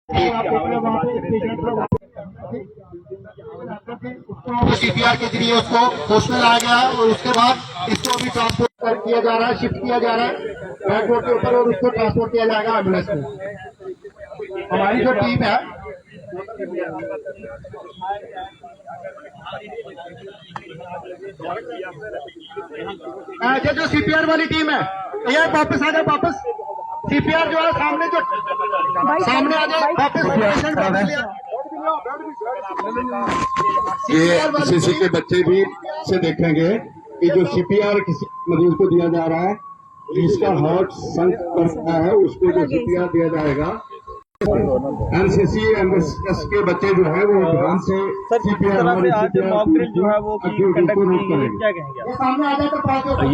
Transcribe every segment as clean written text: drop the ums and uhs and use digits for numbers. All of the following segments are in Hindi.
सीपीआर के जरिए उसको होश में लाया गया और उसके बाद इसको भी ट्रांसपोर्ट किया जा रहा है, शिफ्ट किया जा रहा है एयरपोर्ट के ऊपर और उसको ट्रांसपोर्ट किया जाएगा एम्बुलेंस में। हमारी जो टीम है जो सीपीआर वाली टीम है ये वापस आ जाए, वापस सीपीआर जो है सामने आ जाए वापस। ये सीसी के बच्चे भी से देखेंगे कि जो सीपीआर किसी मरीज को दिया जा रहा है जिसका हार्ट संक कर रहा है उसको जो सीपीआर दिया जाएगा। एनसीसी एमएसएस के बच्चे जो है वो ध्यान से सीपीआर जो है वो क्या कहेंगे?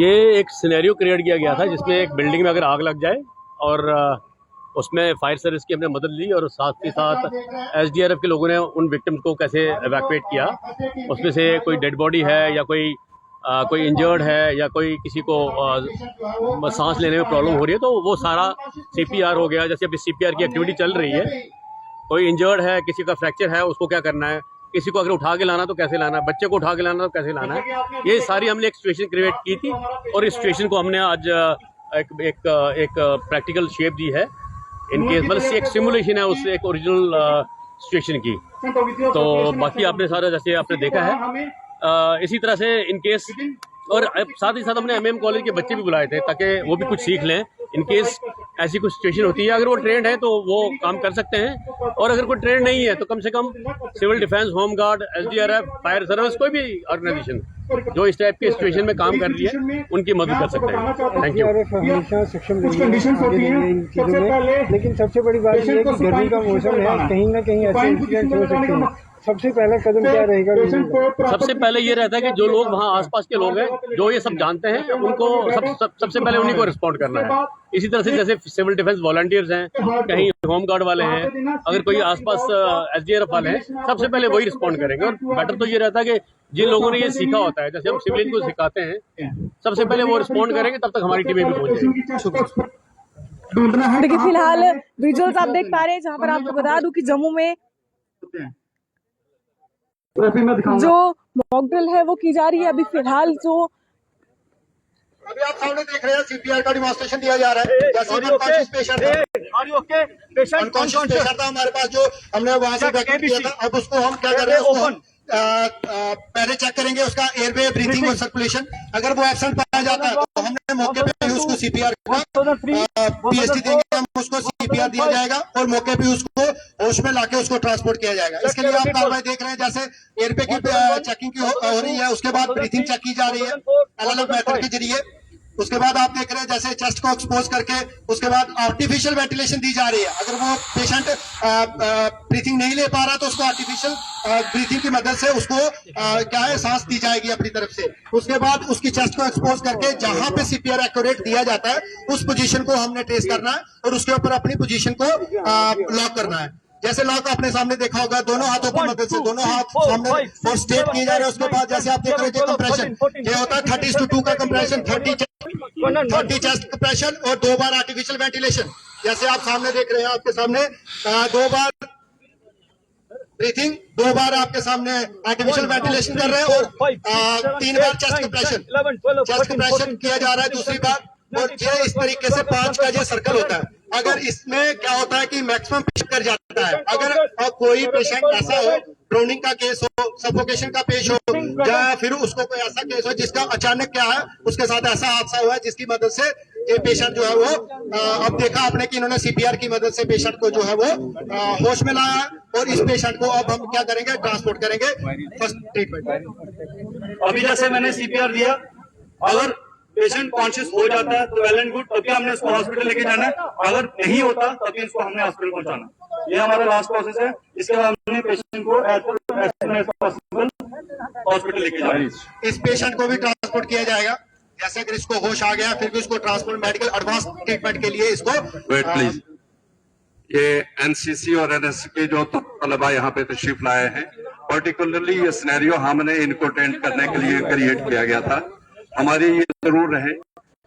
ये एक सिनेरियो क्रिएट किया गया था जिसमें एक बिल्डिंग में अगर आग लग जाए और उसमें फायर सर्विस की हमने मदद ली और साथ ही साथ एसडीआरएफ के लोगों ने उन विक्टिम्स को कैसे एवैक्यूएट किया। उसमें से कोई डेड बॉडी है या कोई इंजर्ड है या कोई किसी को सांस लेने में प्रॉब्लम हो रही है तो वो सारा सीपीआर हो गया। जैसे अभी सीपीआर की एक्टिविटी चल रही है, कोई इंजर्ड है, किसी का फ्रैक्चर है, उसको क्या करना है, किसी को अगर उठा के लाना तो कैसे लाना है, बच्चे को उठा के लाना तो कैसे लाना है, ये सारी हमने एक सिचुएशन क्रिएट की थी और इस सिचुएशन को हमने आज एक प्रैक्टिकल शेप दी है। इनके मतलब एक सिमुलेशन है उससे एक ओरिजिनल सिचुएशन की। तो बाकी आपने सारा जैसे आपने देखा है इसी तरह से इनकेस और साथ ही साथ हमने एमएम कॉलेज के बच्चे भी बुलाए थे ताकि वो भी कुछ सीख लें। इनकेस ऐसी कुछ सिचुएशन होती है, अगर वो ट्रेंड है तो वो काम कर सकते हैं और अगर कोई ट्रेंड नहीं है तो कम से कम civil defence, home guard, SDRF, fire service, कोई भी ऑर्गेनाइजेशन जो इस टाइप की सिचुएशन में काम कर रही है उनकी मदद कर सकते हैं। Thank you. हमेशा सक्षम रही है इन चीजों में, लेकिन सबसे बड़ी बात यह है कि गर्मी का मौसम है, कहीं ना कहीं ऐसे इंसिडेंट हो सकते हैं। सबसे पहला कदम क्या रहेगा? सबसे पहले ये रहता है कि जो लोग वहाँ आसपास के लोग हैं जो ये सब जानते हैं उनको सबसे पहले उन्हीं को रिस्पॉन्ड करना है। इसी तरह से जैसे सिविल डिफेंस वॉलंटियर्स हैं, कहीं होम गार्ड वाले हैं, अगर कोई आसपास एसडीआरएफ वाले हैं, सबसे पहले वही रिस्पॉन्ड करेंगे। और बेटर तो ये रहता है कि जिन लोगों ने ये सीखा होता है, जैसे हम सिविलियन को सिखाते हैं, सबसे पहले वो रिस्पॉन्ड करेंगे, तब तक हमारी टीमें भी पहुंच जाएंगी। देखिए फिलहाल विजुअल्स आप देख पा रहे हैं जहाँ पर आपको बता दूं कि जम्मू में जो मॉक ड्रिल है वो की जा रही है। अभी फिलहाल जो अभी आप सामने देख रहे हैं सीपीआर का डिमॉन्स्ट्रेशन दिया जा रहा है। जैसे अनकॉन्शियस पेशेंट था हमारे पास जो हमने वहां से वैक्यूम किया था, अब उसको हम क्या कर रहे हैं, उसको पहले चेक करेंगे उसका एयरवे, ब्रीथिंग और सर्कुलेशन। अगर वो एब्सेंट पाया जाता है तो हमने मौके पे उसको सीपीआर पीएचडी देंगे, हम उसको सीपीआर दिया जाएगा और मौके पे उसको होश में लाके उसको ट्रांसपोर्ट किया जाएगा। इसके लिए आप कार्रवाई देख रहे हैं, जैसे एयरवे की चेकिंग की हो रही है, उसके बाद ब्रीथिंग चेक की जा रही है अलग अलग मेथड के जरिए। उसके बाद आप देख रहे हैं जैसे चेस्ट को एक्सपोज करके उसके बाद आर्टिफिशियल वेंटिलेशन दी जा रही है। अगर वो पेशेंट ब्रीथिंग नहीं ले पा रहा तो उसको आर्टिफिशियल ब्रीथिंग की मदद से उसको क्या है सांस दी जाएगी अपनी तरफ से। उसके बाद उसकी चेस्ट को एक्सपोज करके जहां पे सीपीआर एक्यूरेट दिया जाता है उस पोजीशन को हमने ट्रेस करना है और उसके ऊपर अपनी पोजीशन को लॉक करना है। जैसे लॉक आपने सामने देखा होगा, दोनों हाथों की मदद से दोनों हाथ सामने और स्टेप किए जा रहे हैं। उसके बाद जैसे आप देख रहे थे कंप्रेशन, ये होता है 30:2 का कंप्रेशन, 30 चेस्ट कंप्रेशन और 2 बार आर्टिफिशियल वेंटिलेशन। जैसे आप सामने देख रहे हैं, आपके सामने 2 बार ब्रीथिंग, 2 बार आपके सामने आर्टिफिशियल वेंटिलेशन कर रहे हैं और 3 बार चेस्ट कंप्रेशन किया जा रहा है दूसरी बार। और ये इस तरीके से 5 का ये सर्कल होता है। अगर इसमें क्या होता है कि मैक्सिमम पेश कर जाता है, अगर कोई पेशेंट ऐसा हो, ड्रोनिंग का केस हो, सफोकेशन का पेश हो, या फिर उसको कोई ऐसा केस हो जिसका अचानक क्या है उसके साथ ऐसा हादसा हुआ है जिसकी मदद से ये पेशेंट जो है वो अब देखा आपने कि इन्होंने सीपीआर की मदद से पेशेंट को जो है वो होश में लाया और इस पेशेंट को अब हम क्या करेंगे, ट्रांसपोर्ट करेंगे फर्स्ट ट्रीटमेंट। अभी जैसे मैंने सीपीआर दिया, अगर पेशेंट कॉन्शियस हो जाता है तो वेल एंड गुड, तभी हमने उसको हॉस्पिटल लेके जाना है। अगर नहीं होता तभी इसको हमने हॉस्पिटल पहुंचाना। ये हमारा लास्ट प्रोसेस है। इसके बाद हमने पेशेंट को पॉसिबल हॉस्पिटल लेके जाना है। इस पेशेंट को भी ट्रांसपोर्ट किया जाएगा। जैसे अगर इसको होश आ गया फिर भी उसको ट्रांसपोर्ट मेडिकल एडवांस ट्रीटमेंट के लिए इसको वेट प्लीज। ये एनसीसी और एनएससी के जो तलबा यहाँ पे तशरीफ लाए हैं, पर्टिकुलरली ये सिनेरियो हमने इनको अटेंड करने के लिए क्रिएट किया गया था। हमारी ये जरूर रहे,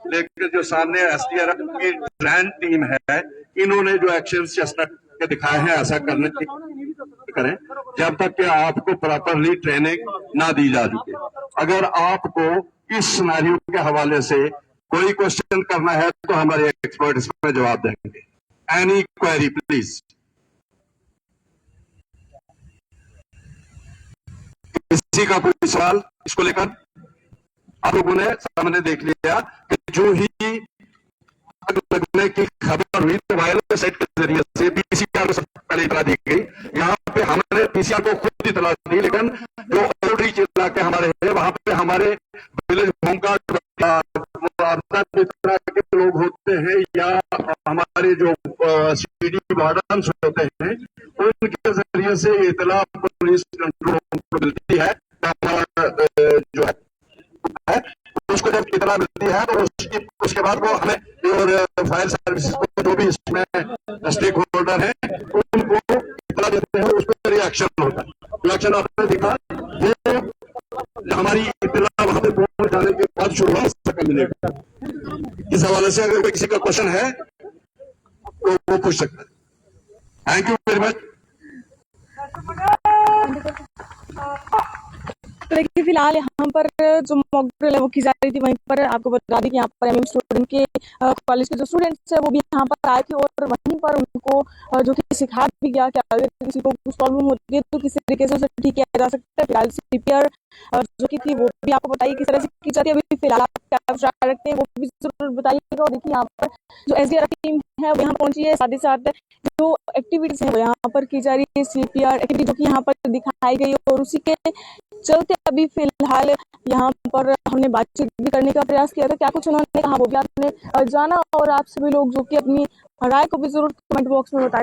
लेकिन जो सामने एसडीआरएफ की ट्रेन टीम है, इन्होंने जो एक्शन चेस्टनट करके दिखाए हैं, ऐसा करने की करें जब तक कि आपको प्रॉपरली ट्रेनिंग ना दी जा चुके। अगर आपको इस सिनेरियो के हवाले से कोई क्वेश्चन करना है तो हमारे एक्सपर्ट इसमें जवाब देंगे। Any query please. किसी का कोई सवाल इसको लेकर? आप लोगों ने सामने देख लिया कि जो ही आग लगने की खबर हुई तो वायरलेस साइट के जरिए से पीसीआर को सबसे पहले इतला दी गई। यहाँ पे हमने पीसीआर को खुद इतला दी, लेकिन जो आउटरीच इलाके हमारे हैं वहां पे हमारे विलेज होमगार्ड के लोग होते हैं या हमारे जो सीडी वार्डन्स होते हैं उनके जरिए से इतला पुलिस कंट्रोल को मिलती है। जो है उसको जब इतला मिलती है तो उसके बाद वो हमें और फायर सर्विसेज को जो भी इसमें स्टेक होल्डर है उनको इतला देते हैं, उस पर रिएक्शन होता है। रिएक्शन आपने देखा ये हमारी इतला वहां पे पहुंच जाने के बाद शुरू हो सकता मिलेगा। इस हवाले से अगर कोई किसी का क्वेश्चन है तो वो पूछ सकता है। Thank you very much. तो देखिए फिलहाल यहाँ पर जो मॉक ड्रिल है वो की जा रही थी, वहीं पर आपको बता दें कि यहाँ पर एमएम स्टूडेंट के कॉलेज के जो स्टूडेंट्स है वो भी यहाँ पर आए थे और वहीं पर उनको जो कि सिखा भी गया कि अगर किसी को कुछ प्रॉब्लम होती है तो किस तरीके से उसे ठीक किया जा सकता है। फिलहाल सीपीआर जो की थी वो भी आपको बताइए किस तरह से की जाती है। अभी फिलहाल आप क्या विचार रखते हैं वो भी जरूर बताइएगा। और देखिए यहाँ पर जो एसडीआरएफ टीम है वो यहाँ पहुंची है, साथ ही साथ जो एक्टिविटीज है वो यहाँ पर की जा रही है, सीपीआर एक्टिविटी जो कि यहाँ पर दिखाई गई और उसी के चलते अभी फिलहाल यहाँ पर हमने बातचीत भी करने का प्रयास किया था। क्या कुछ उन्होंने कहा वो भी आपने जाना और आप सभी लोग जो कि अपनी राय को भी जरूर कमेंट बॉक्स में बताएं।